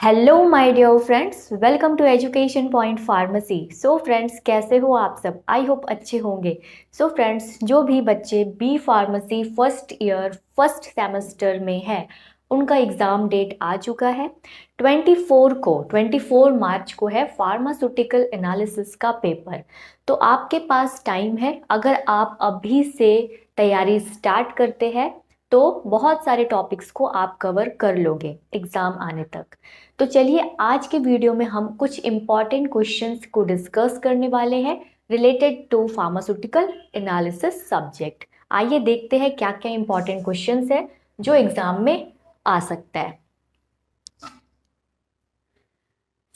Hello my dear friends, welcome to education point pharmacy. So friends, कैसे हो आप सब? आई होप अच्छे होंगे। सो फ्रेंड्स, जो भी बच्चे B pharmacy first year first semester में है उनका एग्ज़ाम डेट आ चुका है। 24 मार्च को है फार्मास्यूटिकल एनालिसिस का पेपर। तो आपके पास टाइम है, अगर आप अभी से तैयारी स्टार्ट करते हैं तो बहुत सारे टॉपिक्स को आप कवर कर लोगे एग्ज़ाम आने तक। तो चलिए, आज के वीडियो में हम कुछ इम्पॉर्टेंट क्वेश्चंस को डिस्कस करने वाले हैं related to pharmaceutical analysis subject. आइए देखते हैं क्या क्या इम्पॉर्टेंट क्वेश्चंस है जो एग्जाम में आ सकता है।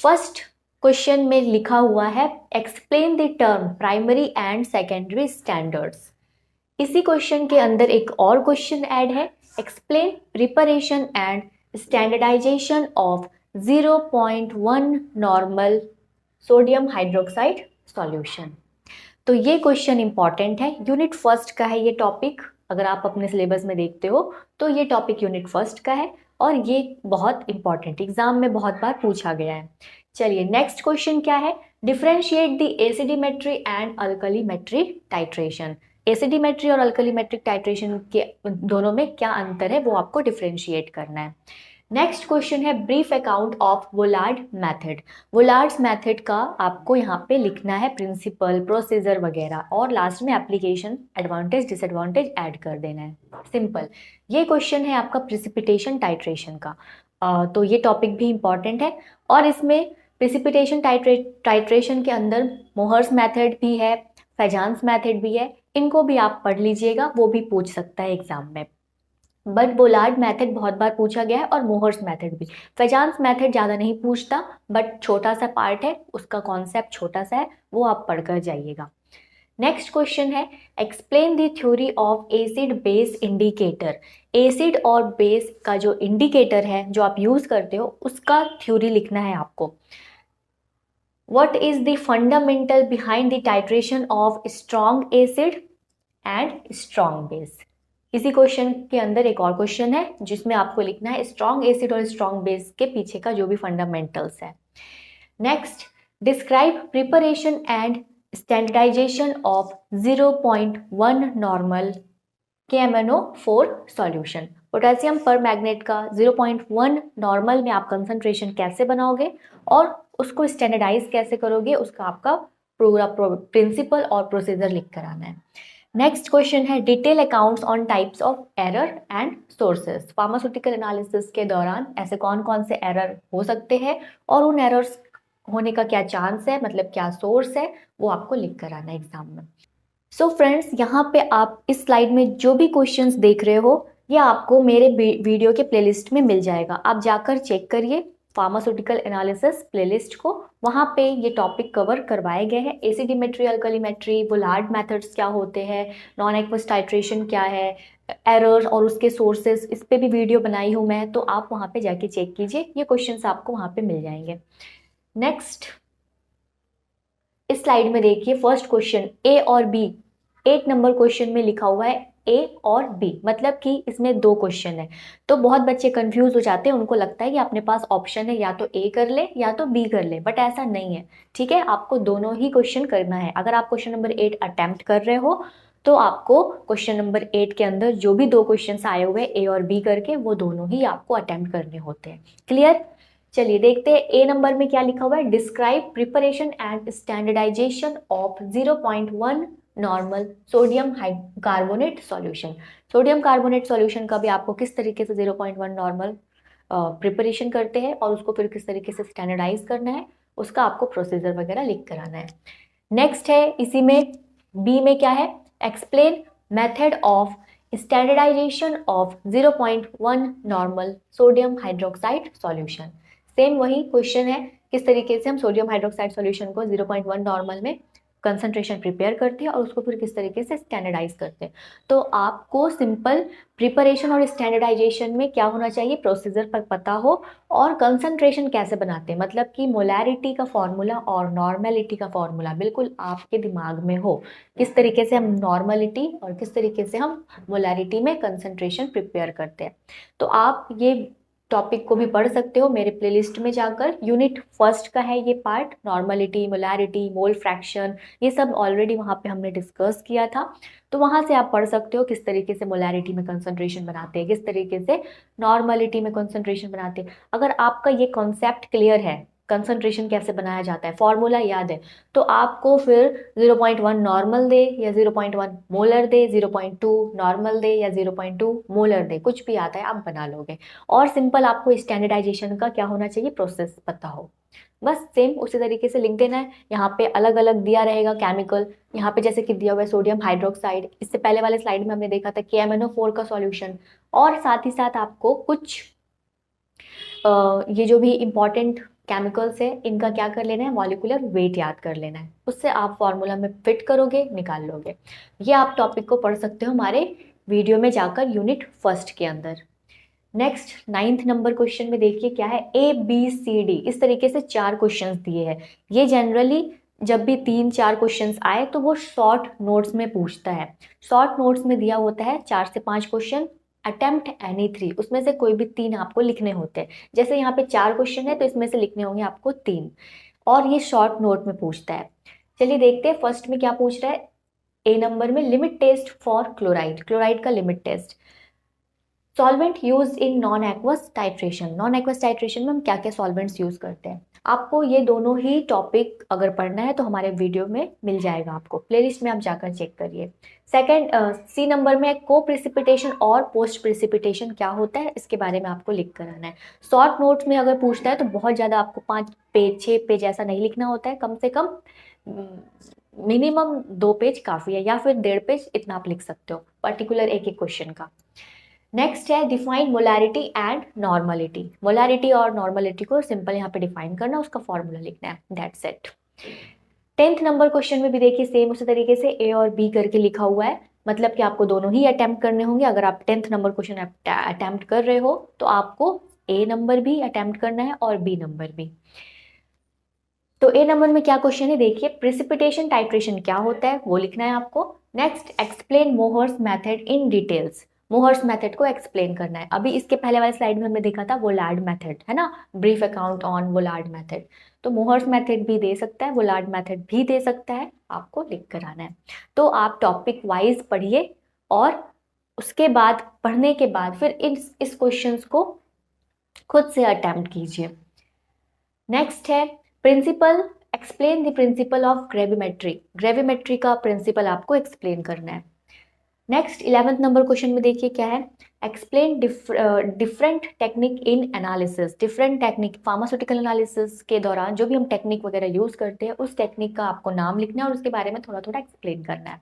फर्स्ट क्वेश्चन में लिखा हुआ है explain the term primary and secondary standards. इसी क्वेश्चन के अंदर एक और क्वेश्चन ऐड है, explain preparation and standardisation of 0.1 normal sodium hydroxide solution. तो ये क्वेश्चन इंपॉर्टेंट है, यूनिट फर्स्ट का है ये टॉपिक। अगर आप अपने सिलेबस में देखते हो तो ये टॉपिक यूनिट फर्स्ट का है और ये बहुत इंपॉर्टेंट, एग्जाम में बहुत बार पूछा गया है। चलिए, नेक्स्ट क्वेश्चन क्या है, डिफरेंशिएट द एसिडिमेट्री एंड अल्कलीमेट्री टाइट्रेशन। एसिडिमेट्री और अल्कलीमेट्रिक टाइट्रेशन के दोनों में क्या अंतर है वो आपको डिफरेंशिएट करना है। नेक्स्ट क्वेश्चन है brief account of Volhard method. Volhard's method का आपको यहाँ पे लिखना है प्रिंसिपल, प्रोसीजर वगैरह, और लास्ट में एप्लीकेशन, एडवांटेज डिसएडवांटेज ऐड कर देना है। सिंपल। ये क्वेश्चन है आपका प्रिसिपिटेशन टाइट्रेशन का। तो ये टॉपिक भी इंपॉर्टेंट है और इसमें प्रिसिपिटेशन टाइट्रेशन के अंदर मोहर्स मेथड भी है, फेजान्स मेथड भी है, इनको भी आप पढ़ लीजिएगा, वो भी पूछ सकता है एग्जाम में। बट वोलार्ड मेथड बहुत बार पूछा गया है और मोहर्स मेथड भी। फेजान्स मेथड ज़्यादा नहीं पूछता, बट छोटा सा पार्ट है, उसका कॉन्सेप्ट छोटा सा है, वो आप पढ़कर जाइएगा। नेक्स्ट क्वेश्चन है explain the theory of acid base indicator. Acid और बेस का जो इंडिकेटर है जो आप यूज करते हो उसका थ्योरी लिखना है आपको। What is the fundamental behind the titration of strong acid and strong base. इसी क्वेश्चन के अंदर एक और क्वेश्चन है जिसमें आपको लिखना है स्ट्रॉन्ग एसिड और स्ट्रॉन्ग बेस के पीछे का जो भी फंडामेंटल्स है। Next, describe preparation and standardisation of 0.1 normal KMnO4 solution. Potassium permanganate का 0.1 नॉर्मल में आप कंसंट्रेशन कैसे बनाओगे और उसको स्टैंडर्डाइज कैसे करोगे, उसका आपका पूरा प्रिंसिपल और प्रोसीजर लिख कर आना है। नेक्स्ट क्वेश्चन है detail accounts on types of error and sources. Pharmaceutical analysis के दौरान ऐसे कौन कौन से एरर हो सकते हैं और उन एरर्स होने का क्या चांस है, मतलब क्या सोर्स है, वो आपको लिख कर आना है एग्जाम में। सो फ्रेंड्स, यहाँ पे आप इस स्लाइड में जो भी क्वेश्चंस देख रहे हो ये आपको मेरे वीडियो के प्लेलिस्ट में मिल जाएगा। आप जाकर चेक करिए फार्मास्यूटिकल एनालिसिस प्लेलिस्ट को, वहाँ पे ये टॉपिक कवर करवाए गए हैं। एसिडिमेट्री, अल्कलीमेट्री, वोलार्ड मेथड्स क्या होते हैं, नॉन एक्वस टाइट्रेशन क्या है, एरर्स और उसके सोर्सेस, इस पे भी वीडियो बनाई हूँ मैं, तो आप वहाँ पे जाके चेक कीजिए, ये क्वेश्चंस आपको वहाँ पे मिल जाएंगे। नेक्स्ट, इस स्लाइड में देखिए फर्स्ट क्वेश्चन ए और बी। 8 नंबर क्वेश्चन में लिखा हुआ है ए और बी, मतलब कि इसमें 2 क्वेश्चन है। तो बहुत बच्चे कंफ्यूज हो जाते हैं, उनको लगता है कि अपने पास ऑप्शन है या तो ए कर ले या तो बी कर ले, बट ऐसा नहीं है। ठीक है, आपको दोनों ही क्वेश्चन करना है। अगर आप क्वेश्चन नंबर 8 अटेम्प्ट कर रहे हो तो आपको क्वेश्चन नंबर 8 के अंदर जो भी 2 क्वेश्चन आए हुए हैं ए और बी करके, वो दोनों ही आपको अटेम्प्ट करने होते हैं। क्लियर? चलिए देखते हैं ए नंबर में क्या लिखा हुआ है, describe preparation and standardisation of 0.1 normal sodium carbonate solution. Sodium carbonate solution का भी आपको किस तरीके से 0.1 नॉर्मल प्रिपरेशन करते हैं और उसको फिर किस तरीके से स्टैंडर्डाइज करना है, उसका आपको प्रोसीजर वगैरह लिख कर आना है। नेक्स्ट है इसी में बी में क्या है, explain method of standardisation of 0.1 normal sodium hydroxide solution. Same वही क्वेश्चन है, किस तरीके से हम सोडियम हाइड्रोक्साइड सॉल्यूशन को 0.1 नॉर्मल में कंसंट्रेशन प्रिपेयर करते हैं और उसको फिर किस तरीके से स्टैंडर्डाइज करते हैं। तो आपको सिंपल प्रिपरेशन और स्टैंडर्डाइजेशन में क्या होना चाहिए, प्रोसीजर पर पता हो, और कंसंट्रेशन कैसे बनाते हैं, मतलब कि मोलैरिटी का फॉर्मूला और नॉर्मेलिटी का फॉर्मूला बिल्कुल आपके दिमाग में हो, किस तरीके से हम नॉर्मेलिटी और किस तरीके से हम मोलैरिटी में कंसंट्रेशन प्रिपेयर करते हैं। तो आप ये टॉपिक को भी पढ़ सकते हो मेरे प्लेलिस्ट में जाकर। यूनिट फर्स्ट का है ये part, normality, molarity, mole fraction, ये सब ऑलरेडी वहाँ पे हमने डिस्कस किया था। तो वहाँ से आप पढ़ सकते हो किस तरीके से मोलैरिटी में कंसंट्रेशन बनाते हैं, किस तरीके से नॉर्मलिटी में कंसंट्रेशन बनाते हैं। अगर आपका ये कॉन्सेप्ट क्लियर है, कंसंट्रेशन कैसे बनाया जाता है, फॉर्मूला याद है, तो आपको फिर 0.1 नॉर्मल दे या 0.1 मोलर दे, 0.2 नॉर्मल दे या 0.2 मोलर दे, कुछ भी आता है आप बना लोगे। और सिंपल आपको स्टैंडर्डाइजेशन का क्या होना चाहिए, प्रोसेस पता हो, बस सेम उसी तरीके से लिख देना है। यहाँ पे अलग अलग दिया रहेगा केमिकल, यहाँ पे जैसे कि दिया हुआ है सोडियम हाइड्रोक्साइड, इससे पहले वाले स्लाइड में हमने देखा था KMnO4 का सॉल्यूशन। और साथ ही साथ आपको कुछ ये जो भी इंपॉर्टेंट केमिकल्स है इनका क्या कर लेना है, मॉलिक्यूलर वेट याद कर लेना है, उससे आप फॉर्मूला में फिट करोगे, निकाल लोगे। ये आप टॉपिक को पढ़ सकते हो हमारे वीडियो में जाकर यूनिट फर्स्ट के अंदर। नेक्स्ट 9th नंबर क्वेश्चन में देखिए क्या है, ABCD, इस तरीके से 4 क्वेश्चंस दिए हैं। ये जनरली जब भी 3-4 क्वेश्चंस आए तो वो शॉर्ट नोट्स में पूछता है। शॉर्ट नोट्स में दिया होता है 4 से 5 क्वेश्चन, अटेम्प्ट एनी 3, उसमें से कोई भी 3 आपको लिखने होते हैं। जैसे यहाँ पे 4 क्वेश्चन है तो इसमें से लिखने होंगे आपको 3, और ये शॉर्ट नोट में पूछता है। चलिए देखते हैं फर्स्ट में क्या पूछ रहा है। A नंबर में limit test for chloride, chloride का limit test. Solvent use in non aqueous titration, non aqueous titration में हम क्या क्या सॉल्वेंट्स यूज करते हैं। आपको ये दोनों ही टॉपिक अगर पढ़ना है तो हमारे वीडियो में मिल जाएगा, आपको प्लेलिस्ट में आप जाकर चेक करिए। सेकंड C नंबर में को प्रिसिपिटेशन और पोस्ट प्रिसिपिटेशन क्या होता है, इसके बारे में आपको लिख कर आना है। शॉर्ट नोट्स में अगर पूछता है तो बहुत ज़्यादा आपको 5 पेज 6 पेज ऐसा नहीं लिखना होता है, कम से कम मिनिमम 2 पेज काफ़ी है, या फिर 1.5 पेज, इतना आप लिख सकते हो पर्टिकुलर एक एक क्वेश्चन का। नेक्स्ट है define molarity and normality, molarity और नॉर्मलिटी को सिंपल यहाँ पे डिफाइन करना, उसका फॉर्मूला लिखना है, that's it. 10th number question में भी देखिए सेम उसी तरीके से A और B करके लिखा हुआ है, मतलब कि आपको दोनों ही अटेम्प्ट करने होंगे। अगर आप 10th नंबर क्वेश्चन अटेम्प्ट कर रहे हो तो आपको A नंबर भी अटेम्प्ट करना है और B नंबर भी। तो A नंबर में क्या क्वेश्चन है देखिए, प्रिसिपिटेशन टाइट्रेशन क्या होता है वो लिखना है आपको। Next explain Mohr's method in details, Mohr's method को एक्सप्लेन करना है। अभी इसके पहले वाले स्लाइड में हमने देखा था वोलार्ड मेथड, है ना, ब्रीफ अकाउंट ऑन वोलार्ड मेथड। तो मोहर्स मेथड भी दे सकता है, वोलार्ड मेथड भी दे सकता है, आपको लिख कर आना है। तो आप टॉपिक वाइज पढ़िए और उसके बाद पढ़ने के बाद फिर इस क्वेश्चंस को खुद से अटेम्प्ट कीजिए। नेक्स्ट है principle, explain the principle of gravimetry, gravimetry का प्रिंसिपल आपको एक्सप्लेन करना है। नेक्स्ट 11th नंबर क्वेश्चन में देखिए क्या है, explain different technique in analysis, different technique pharmaceutical analysis के दौरान जो भी हम टेक्निक वगैरह यूज करते हैं उस टेक्निक का आपको नाम लिखना है और उसके बारे में थोड़ा थोड़ा एक्सप्लेन करना है।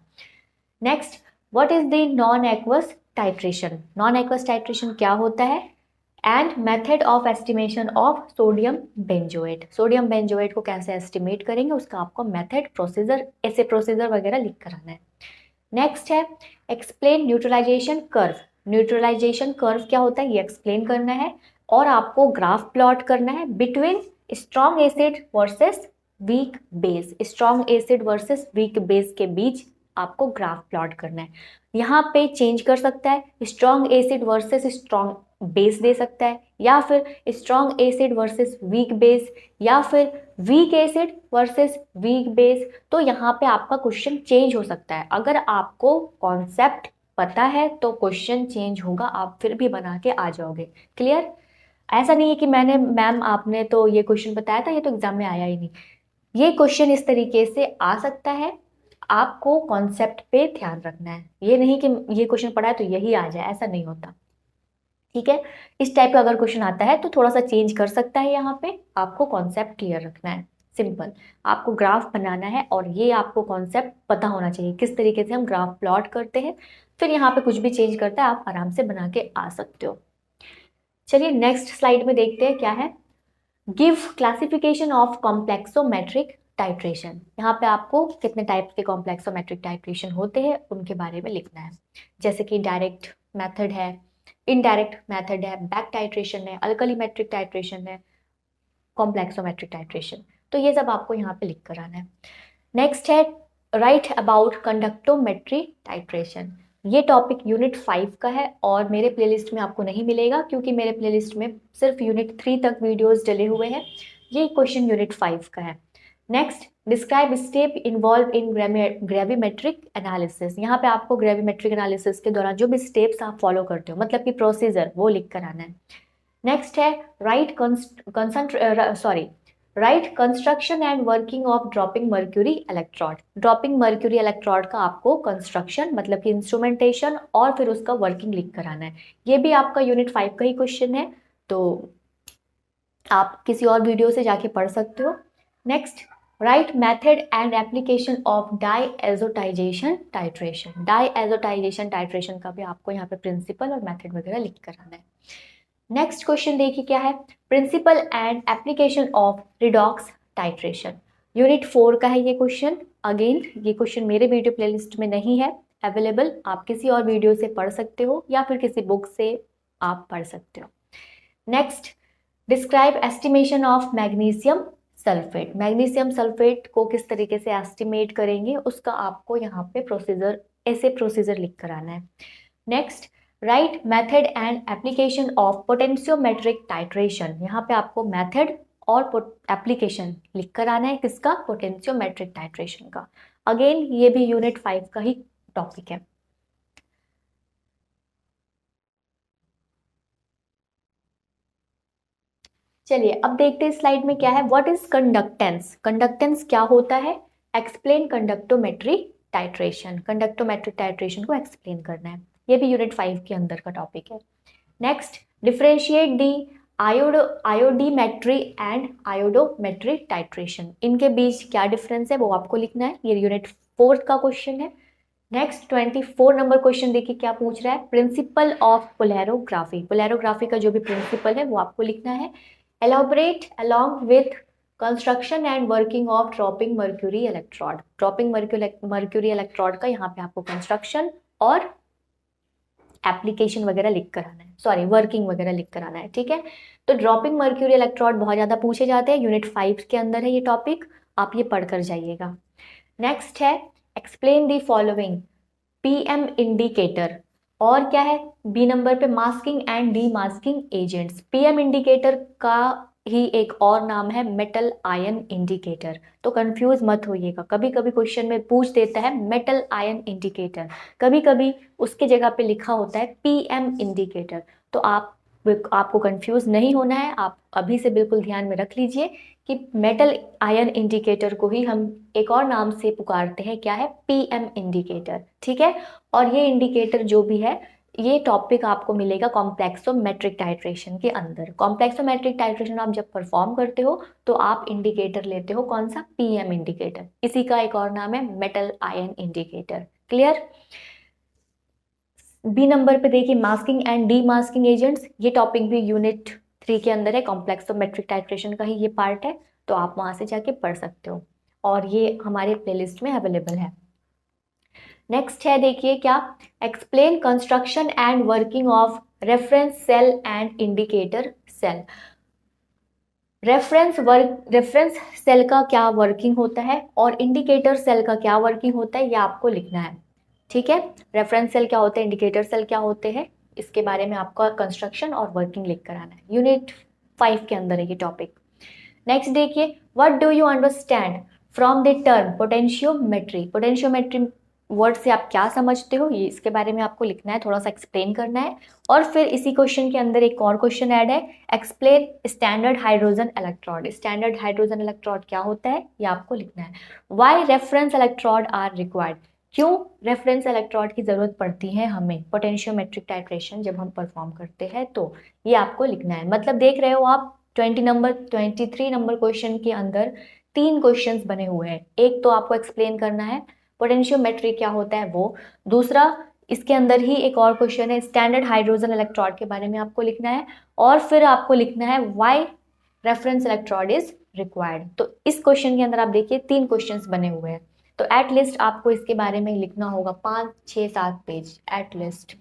Next what is the non aqueous titration, non aqueous titration क्या होता है, and method of estimation of sodium benzoate, sodium benzoate को कैसे एस्टिमेट करेंगे उसका आपको मेथड, प्रोसीजर, ऐसे प्रोसीजर वगैरह लिख कर आना है। नेक्स्ट है explain neutralisation curve, neutralisation curve क्या होता है ये एक्सप्लेन करना है, और आपको ग्राफ प्लॉट करना है between strong acid versus weak base, strong acid versus weak base के बीच आपको ग्राफ प्लॉट करना है। यहाँ पे चेंज कर सकता है, strong acid versus strong base दे सकता है, या फिर strong acid versus weak base, या फिर weak acid versus weak base. तो यहाँ पे आपका क्वेश्चन चेंज हो सकता है। अगर आपको कॉन्सेप्ट पता है तो क्वेश्चन चेंज होगा, आप फिर भी बना के आ जाओगे। क्लियर? ऐसा नहीं है कि मैंने मैम आपने तो ये क्वेश्चन बताया था ये तो एग्जाम में आया ही नहीं, ये क्वेश्चन इस तरीके से आ सकता है, आपको कॉन्सेप्ट पे ध्यान रखना है। ये नहीं कि ये क्वेश्चन पढ़ा है तो यही आ जाए, ऐसा नहीं होता, ठीक है। इस टाइप का अगर क्वेश्चन आता है तो थोड़ा सा चेंज कर सकता है, यहाँ पे आपको कॉन्सेप्ट क्लियर रखना है। सिंपल आपको ग्राफ बनाना है और ये आपको कॉन्सेप्ट पता होना चाहिए किस तरीके से हम ग्राफ प्लॉट करते हैं, फिर यहाँ पे कुछ भी चेंज करता है आप आराम से बना के आ सकते हो। चलिए नेक्स्ट स्लाइड में देखते हैं क्या है, give classification of complexometric titration. यहाँ पे आपको कितने टाइप के कॉम्प्लेक्सोमेट्रिक टाइट्रेशन होते हैं उनके बारे में लिखना है, जैसे कि डायरेक्ट मेथड है, इनडायरेक्ट मेथड है, बैक टाइट्रेशन है, अल्कलीमेट्रिक टाइट्रेशन है, कॉम्प्लेक्सोमेट्रिक टाइट्रेशन। तो ये सब आपको यहाँ पे लिख कर आना है। नेक्स्ट है राइट अबाउट कंडक्टोमेट्री टाइट्रेशन, ये टॉपिक यूनिट 5 का है और मेरे प्लेलिस्ट में आपको नहीं मिलेगा क्योंकि मेरे प्लेलिस्ट में सिर्फ यूनिट 3 तक वीडियोस डले हुए हैं। ये क्वेश्चन यूनिट 5 का है। Next, describe step involve in gravimetric analysis. यहाँ पे आपको ग्रेविमेट्रिक एनालिसिस के दौरान जो भी स्टेप्स आप फॉलो करते हो, मतलब कि प्रोसीजर, वो लिख कर आना है। नेक्स्ट है right construction and working of dropping mercury electrode. Dropping mercury electrode का आपको कंस्ट्रक्शन मतलब कि इंस्ट्रूमेंटेशन और फिर उसका वर्किंग लिख कर आना है। ये भी आपका यूनिट 5 का ही क्वेश्चन है, तो आप किसी और वीडियो से जाके पढ़ सकते हो। Next, right method and application of diazotization titration. Diazotization titration का भी आपको यहाँ पे प्रिंसिपल और मेथड वगैरह लिख कर आना है। नेक्स्ट क्वेश्चन देखिए क्या है, principle and application of redox titration. Unit 4 का है ये क्वेश्चन। अगेन ये क्वेश्चन मेरे वीडियो प्लेलिस्ट में नहीं है अवेलेबल, आप किसी और वीडियो से पढ़ सकते हो या फिर किसी बुक से आप पढ़ सकते हो। Next, describe estimation of magnesium sulphate. Magnesium sulphate को किस तरीके से एस्टिमेट करेंगे उसका आपको यहाँ पे प्रोसीजर, ऐसे प्रोसीजर लिख कर आना है। Next, right method and application of potentiometric titration. यहाँ पे आपको मेथड और एप्लीकेशन लिख कर आना है, किसका, पोटेंशियोमेट्रिक टाइट्रेशन का। अगेन ये भी यूनिट 5 का ही टॉपिक है। चलिए अब देखते हैं स्लाइड में क्या है, व्हाट इज कंडक्टेंस। कंडक्टेंस क्या होता है, एक्सप्लेन कंडक्टोमेट्री टाइट्रेशन। कंडक्टोमेट्रिक टाइट्रेशन को एक्सप्लेन करना है, ये भी यूनिट 5 के अंदर का टॉपिक है। Next, differentiate the iodimetry and iodometry titration. इनके बीच क्या डिफरेंस है वो आपको लिखना है, ये यूनिट 4 का क्वेश्चन है। नेक्स्ट 24 नंबर क्वेश्चन देखिए क्या पूछ रहा है, प्रिंसिपल ऑफ पोलैरोग्राफी। पोलैरोग्राफी का जो भी प्रिंसिपल है वो आपको लिखना है। Elaborate along with construction and working of dropping mercury electrode. Dropping mercury electrode का यहाँ पे आपको कंस्ट्रक्शन और एप्लीकेशन वगैरह लिख कर आना है, सॉरी वर्किंग वगैरह लिख कर आना है, ठीक है। तो ड्रॉपिंग मर्क्यूरी इलेक्ट्रोड बहुत ज़्यादा पूछे जाते हैं, यूनिट 5 के अंदर है ये टॉपिक, आप ये पढ़ कर जाइएगा। नेक्स्ट है explain the following PM indicator, और क्या है बी नंबर पे masking and demasking agents. PM indicator का ही एक और नाम है मेटल आयन इंडिकेटर, तो कंफ्यूज मत होइएगा, कभी कभी क्वेश्चन में पूछ देता है मेटल आयन इंडिकेटर, कभी कभी उसके जगह पे लिखा होता है पीएम इंडिकेटर, तो आपको कंफ्यूज नहीं होना है, आप अभी से बिल्कुल ध्यान में रख लीजिए कि मेटल आयन इंडिकेटर को ही हम एक और नाम से पुकारते हैं, क्या है, पीएम इंडिकेटर, ठीक है। और ये इंडिकेटर जो भी है ये टॉपिक आपको मिलेगा कॉम्प्लेक्सोमेट्रिक टाइट्रेशन के अंदर। कॉम्प्लेक्सोमेट्रिक टाइट्रेशन आप जब परफॉर्म करते हो तो आप इंडिकेटर लेते हो, कौन सा, पीएम इंडिकेटर, इसी का एक और नाम है metal ion indicator. Clear. B number पे देखिए masking and demasking agents, ये टॉपिक भी यूनिट 3 के अंदर है, कॉम्प्लेक्सोमेट्रिक टाइट्रेशन का ही ये पार्ट है, तो आप वहां से जाके पढ़ सकते हो और ये हमारे प्लेलिस्ट में अवेलेबल है। नेक्स्ट है देखिए क्या, explain construction and working of reference cell and indicator cell. Reference cell का क्या वर्किंग होता है और इंडिकेटर सेल का क्या वर्किंग होता है, ये आपको लिखना है, ठीक है। रेफरेंस सेल क्या होते हैं, इंडिकेटर सेल क्या होते हैं, इसके बारे में आपका कंस्ट्रक्शन और वर्किंग लिख कर आना है, यूनिट 5 के अंदर है ये टॉपिक। नेक्स्ट देखिए, what do you understand from the term potentiometry. Potentiometry word से आप क्या समझते हो, ये इसके बारे में आपको लिखना है, थोड़ा सा एक्सप्लेन करना है। और फिर इसी क्वेश्चन के अंदर एक और क्वेश्चन ऐड है, explain standard hydrogen electrode. Standard hydrogen electrode क्या होता है ये आपको लिखना है। Why reference electrode are required, क्यों रेफरेंस इलेक्ट्रोड की जरूरत पड़ती है हमें पोटेंशियोमेट्रिक टाइट्रेशन जब हम परफॉर्म करते हैं, तो ये आपको लिखना है। मतलब देख रहे हो आप 23 नंबर क्वेश्चन के अंदर 3 क्वेश्चंस बने हुए हैं, एक तो आपको एक्सप्लेन करना है पोटेंशियोमेट्री क्या होता है वो, दूसरा इसके अंदर ही एक और क्वेश्चन है स्टैंडर्ड हाइड्रोजन इलेक्ट्रोड के बारे में आपको लिखना है, और फिर आपको लिखना है why reference electrode is required. तो इस क्वेश्चन के अंदर आप देखिए 3 क्वेश्चंस बने हुए हैं, तो एट लीस्ट आपको इसके बारे में लिखना होगा 5, 6, 7 पेज एट लीस्ट।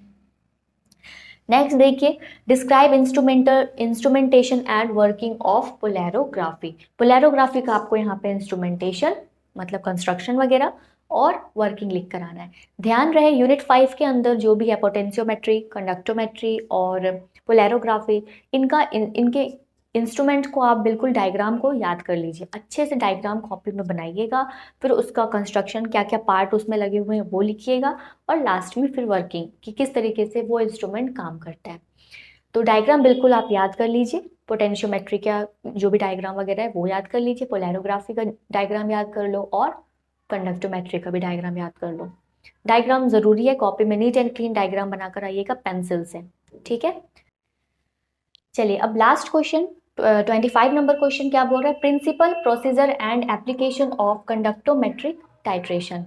नेक्स्ट देखिए, describe instrumentation and working of polarography. Polarography का आपको यहाँ पे इंस्ट्रूमेंटेशन मतलब कंस्ट्रक्शन वगैरह और वर्किंग लिख कर आना है। ध्यान रहे यूनिट 5 के अंदर जो भी है पोटेंशियोमेट्री, कंडक्टोमेट्री और पोलैरोग्राफी, इनके इंस्ट्रूमेंट को आप बिल्कुल डायग्राम को याद कर लीजिए, अच्छे से डायग्राम कॉपी में बनाइएगा, फिर उसका कंस्ट्रक्शन क्या क्या पार्ट उसमें लगे हुए हैं वो लिखिएगा, और लास्ट में फिर वर्किंग कि किस तरीके से वो इंस्ट्रूमेंट काम करता है। तो डायग्राम बिल्कुल आप याद कर लीजिए, पोटेंशियोमेट्री का जो भी डायग्राम वगैरह है वो याद कर लीजिए, पोलैरोग्राफी का डायग्राम याद कर लो और कंडक्टोमेट्री का भी डायग्राम याद कर लो। डायग्राम जरूरी है, कॉपी में नीट एंड क्लीन डायग्राम बनाकर आइएगा पेंसिल से, ठीक है। चलिए अब लास्ट क्वेश्चन 25 नंबर क्वेश्चन क्या बोल रहा है, principle, procedure and application of conductometric titration.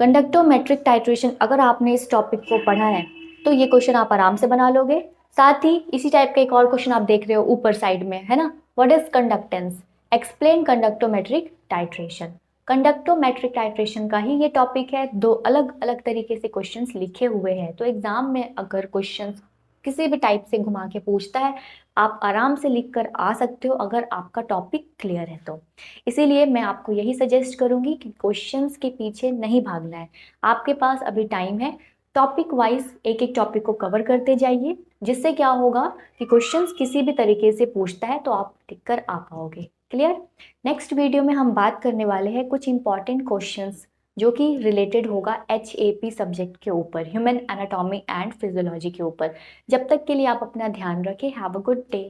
Conductometric titration अगर आपने इस टॉपिक को पढ़ा है तो ये क्वेश्चन आप आराम से बना लोगे। साथ ही इसी टाइप का एक और क्वेश्चन आप देख रहे हो ऊपर साइड में, है ना, what is conductance, explain conductometric titration. Conductometric titration का ही ये टॉपिक है, दो अलग अलग तरीके से क्वेश्चंस लिखे हुए हैं, तो एग्जाम में अगर क्वेश्चंस किसी भी टाइप से घुमा के पूछता है आप आराम से लिख कर आ सकते हो अगर आपका टॉपिक क्लियर है तो। इसीलिए मैं आपको यही सजेस्ट करूंगी कि क्वेश्चंस के पीछे नहीं भागना है, आपके पास अभी टाइम है, टॉपिक वाइज एक एक टॉपिक को कवर करते जाइए, जिससे क्या होगा कि क्वेश्चंस किसी भी तरीके से पूछता है तो आप टिक कर आ पाओगे। क्लियर। नेक्स्ट वीडियो में हम बात करने वाले हैं कुछ इंपॉर्टेंट क्वेश्चंस जो कि रिलेटेड होगा HAP सब्जेक्ट के ऊपर, ह्यूमन एनाटॉमी एंड फिजियोलॉजी के ऊपर। जब तक के लिए आप अपना ध्यान रखें, हैव अ गुड डे।